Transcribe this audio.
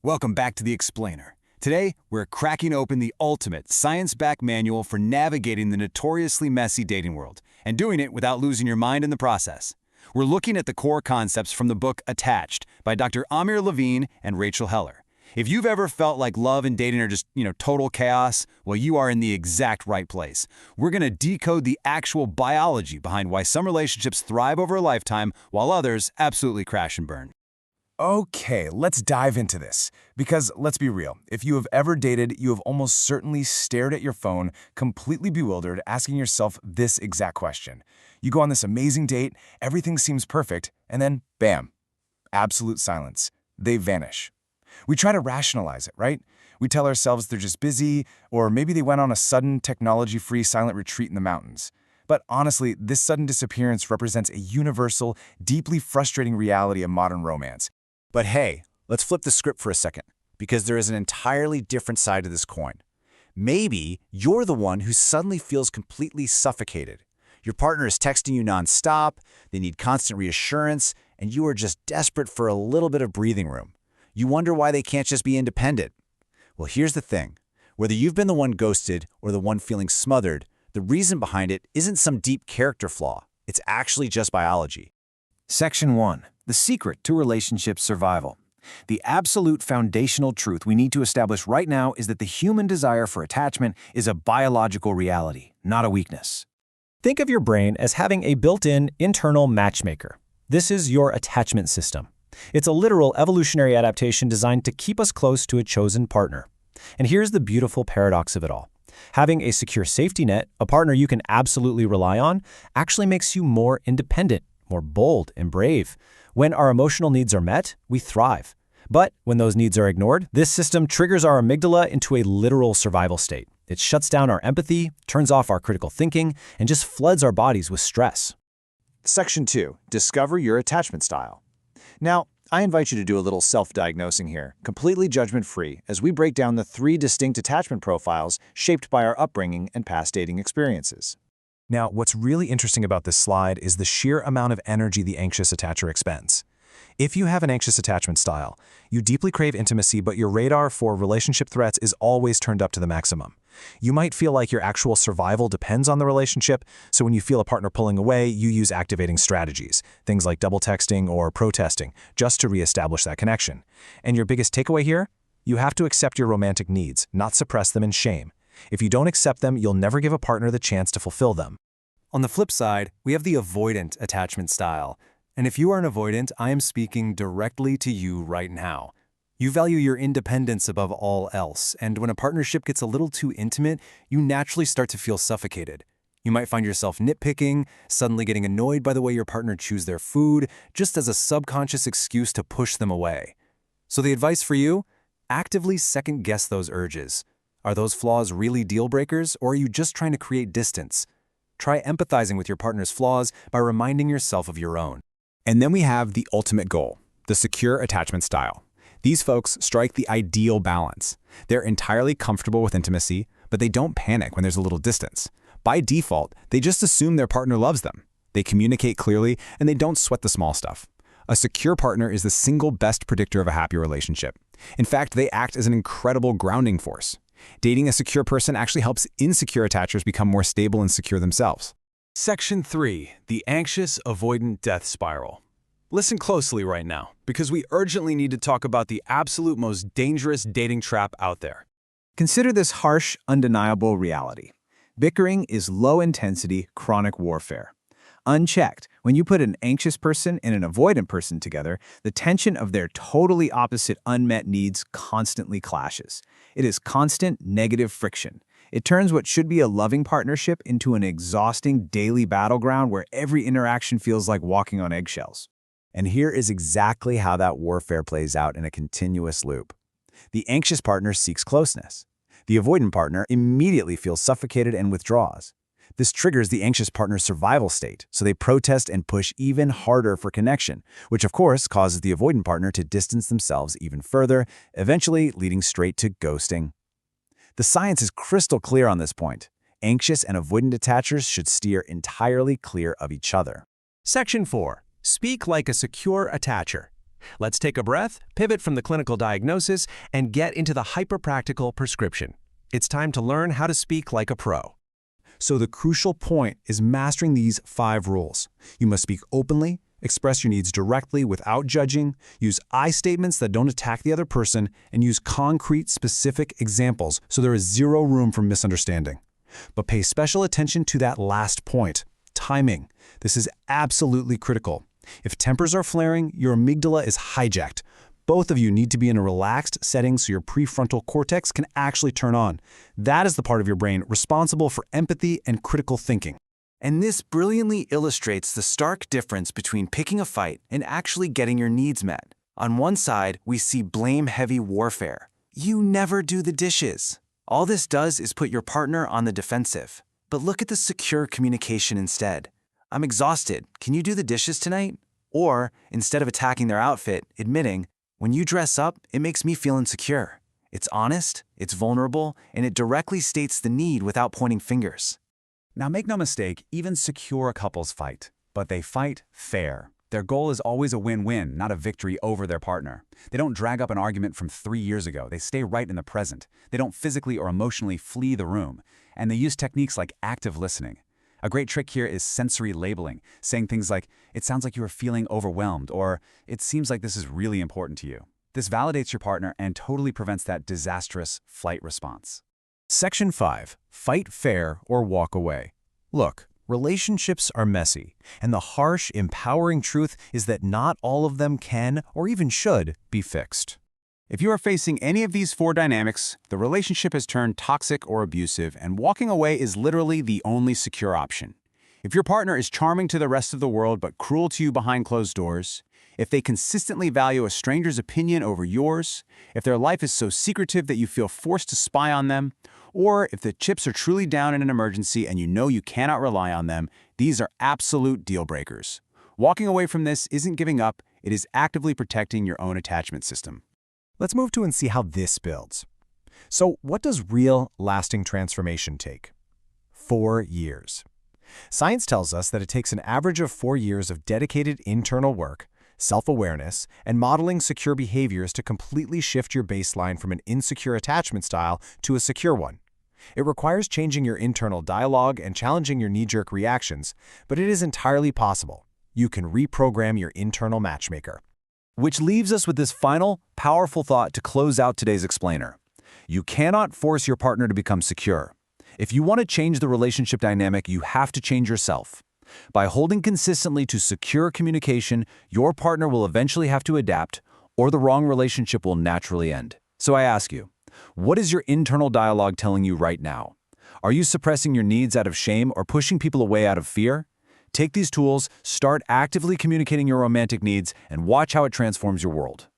Welcome back to The Explainer. Today, we're cracking open the ultimate science-backed manual for navigating the notoriously messy dating world, and doing it without losing your mind in the process. We're looking at the core concepts from the book Attached by Dr. Amir Levine and Rachel Heller. If you've ever felt like love and dating are just, total chaos, well, you are in the exact right place. We're going to decode the actual biology behind why some relationships thrive over a lifetime while others absolutely crash and burn. Okay, let's dive into this. Because let's be real, if you have ever dated, you have almost certainly stared at your phone, completely bewildered, asking yourself this exact question. You go on this amazing date, everything seems perfect, and then bam, absolute silence. They vanish. We try to rationalize it, right? We tell ourselves they're just busy, or maybe they went on a sudden technology-free silent retreat in the mountains. But honestly, this sudden disappearance represents a universal, deeply frustrating reality of modern romance. But hey, let's flip the script for a second, because there is an entirely different side to this coin. Maybe you're the one who suddenly feels completely suffocated. Your partner is texting you nonstop, they need constant reassurance, and you are just desperate for a little bit of breathing room. You wonder why they can't just be independent. Well, here's the thing. Whether you've been the one ghosted or the one feeling smothered, the reason behind it isn't some deep character flaw. It's actually just biology. Section 1. The secret to relationship survival. The absolute foundational truth we need to establish right now is that the human desire for attachment is a biological reality, not a weakness. Think of your brain as having a built-in internal matchmaker. This is your attachment system. It's a literal evolutionary adaptation designed to keep us close to a chosen partner. And here's the beautiful paradox of it all. Having a secure safety net, a partner you can absolutely rely on, actually makes you more independent, more bold and brave. When our emotional needs are met, we thrive. But when those needs are ignored, this system triggers our amygdala into a literal survival state. It shuts down our empathy, turns off our critical thinking, and just floods our bodies with stress. Section 2. Discover your attachment style. Now, I invite you to do a little self-diagnosing here, completely judgment-free, as we break down the 3 distinct attachment profiles shaped by our upbringing and past dating experiences. Now, what's really interesting about this slide is the sheer amount of energy the anxious attacher expends. If you have an anxious attachment style, you deeply crave intimacy, but your radar for relationship threats is always turned up to the maximum. You might feel like your actual survival depends on the relationship, so when you feel a partner pulling away, you use activating strategies, things like double texting or protesting, just to reestablish that connection. And your biggest takeaway here? You have to accept your romantic needs, not suppress them in shame. If you don't accept them, you'll never give a partner the chance to fulfill them. On the flip side, we have the avoidant attachment style. And if you are an avoidant, I am speaking directly to you right now. You value your independence above all else, and when a partnership gets a little too intimate, you naturally start to feel suffocated. You might find yourself nitpicking, suddenly getting annoyed by the way your partner chews their food, just as a subconscious excuse to push them away. So the advice for you? Actively second-guess those urges. Are those flaws really deal breakers, or are you just trying to create distance? Try empathizing with your partner's flaws by reminding yourself of your own. And then we have the ultimate goal, the secure attachment style. These folks strike the ideal balance. They're entirely comfortable with intimacy, but they don't panic when there's a little distance. By default, they just assume their partner loves them. They communicate clearly, and they don't sweat the small stuff. A secure partner is the single best predictor of a happy relationship. In fact, they act as an incredible grounding force. Dating a secure person actually helps insecure attachers become more stable and secure themselves. Section 3. The anxious avoidant death spiral. Listen closely right now, because we urgently need to talk about the absolute most dangerous dating trap out there. Consider this harsh, undeniable reality. Bickering is low-intensity, chronic warfare. Unchecked, when you put an anxious person and an avoidant person together, the tension of their totally opposite unmet needs constantly clashes. It is constant negative friction. It turns what should be a loving partnership into an exhausting daily battleground where every interaction feels like walking on eggshells. And here is exactly how that warfare plays out in a continuous loop. The anxious partner seeks closeness. The avoidant partner immediately feels suffocated and withdraws. This triggers the anxious partner's survival state, so they protest and push even harder for connection, which of course causes the avoidant partner to distance themselves even further, eventually leading straight to ghosting. The science is crystal clear on this point. Anxious and avoidant attachers should steer entirely clear of each other. Section 4. Speak like a secure attacher. Let's take a breath, pivot from the clinical diagnosis, and get into the hyper-practical prescription. It's time to learn how to speak like a pro. So the crucial point is mastering these 5 rules. You must speak openly, express your needs directly without judging, use I statements that don't attack the other person, and use concrete, specific examples so there is zero room for misunderstanding. But pay special attention to that last point, timing. This is absolutely critical. If tempers are flaring, your amygdala is hijacked. Both of you need to be in a relaxed setting so your prefrontal cortex can actually turn on. That is the part of your brain responsible for empathy and critical thinking. And this brilliantly illustrates the stark difference between picking a fight and actually getting your needs met. On one side, we see blame-heavy warfare. You never do the dishes. All this does is put your partner on the defensive. But look at the secure communication instead. I'm exhausted. Can you do the dishes tonight? Or, instead of attacking their outfit, admitting, when you dress up, it makes me feel insecure. It's honest, it's vulnerable, and it directly states the need without pointing fingers. Now make no mistake, even secure couples fight, but they fight fair. Their goal is always a win-win, not a victory over their partner. They don't drag up an argument from 3 years ago. They stay right in the present. They don't physically or emotionally flee the room. And they use techniques like active listening. A great trick here is sensory labeling, saying things like, "It sounds like you are feeling overwhelmed," or "It seems like this is really important to you." This validates your partner and totally prevents that disastrous flight response. Section 5. Fight fair or walk away. Look, relationships are messy, and the harsh, empowering truth is that not all of them can or even should be fixed. If you are facing any of these 4 dynamics, the relationship has turned toxic or abusive, and walking away is literally the only secure option. If your partner is charming to the rest of the world but cruel to you behind closed doors, if they consistently value a stranger's opinion over yours, if their life is so secretive that you feel forced to spy on them, or if the chips are truly down in an emergency and you know you cannot rely on them, these are absolute deal breakers. Walking away from this isn't giving up, it is actively protecting your own attachment system. Let's move to and see how this builds. So what does real, lasting transformation take? 4 years. Science tells us that it takes an average of 4 years of dedicated internal work, self-awareness, and modeling secure behaviors to completely shift your baseline from an insecure attachment style to a secure one. It requires changing your internal dialogue and challenging your knee-jerk reactions, but it is entirely possible. You can reprogram your internal matchmaker. Which leaves us with this final, powerful thought to close out today's explainer. You cannot force your partner to become secure. If you want to change the relationship dynamic, you have to change yourself. By holding consistently to secure communication, your partner will eventually have to adapt, or the wrong relationship will naturally end. So I ask you, what is your internal dialogue telling you right now? Are you suppressing your needs out of shame or pushing people away out of fear? Take these tools, start actively communicating your romantic needs, and watch how it transforms your world.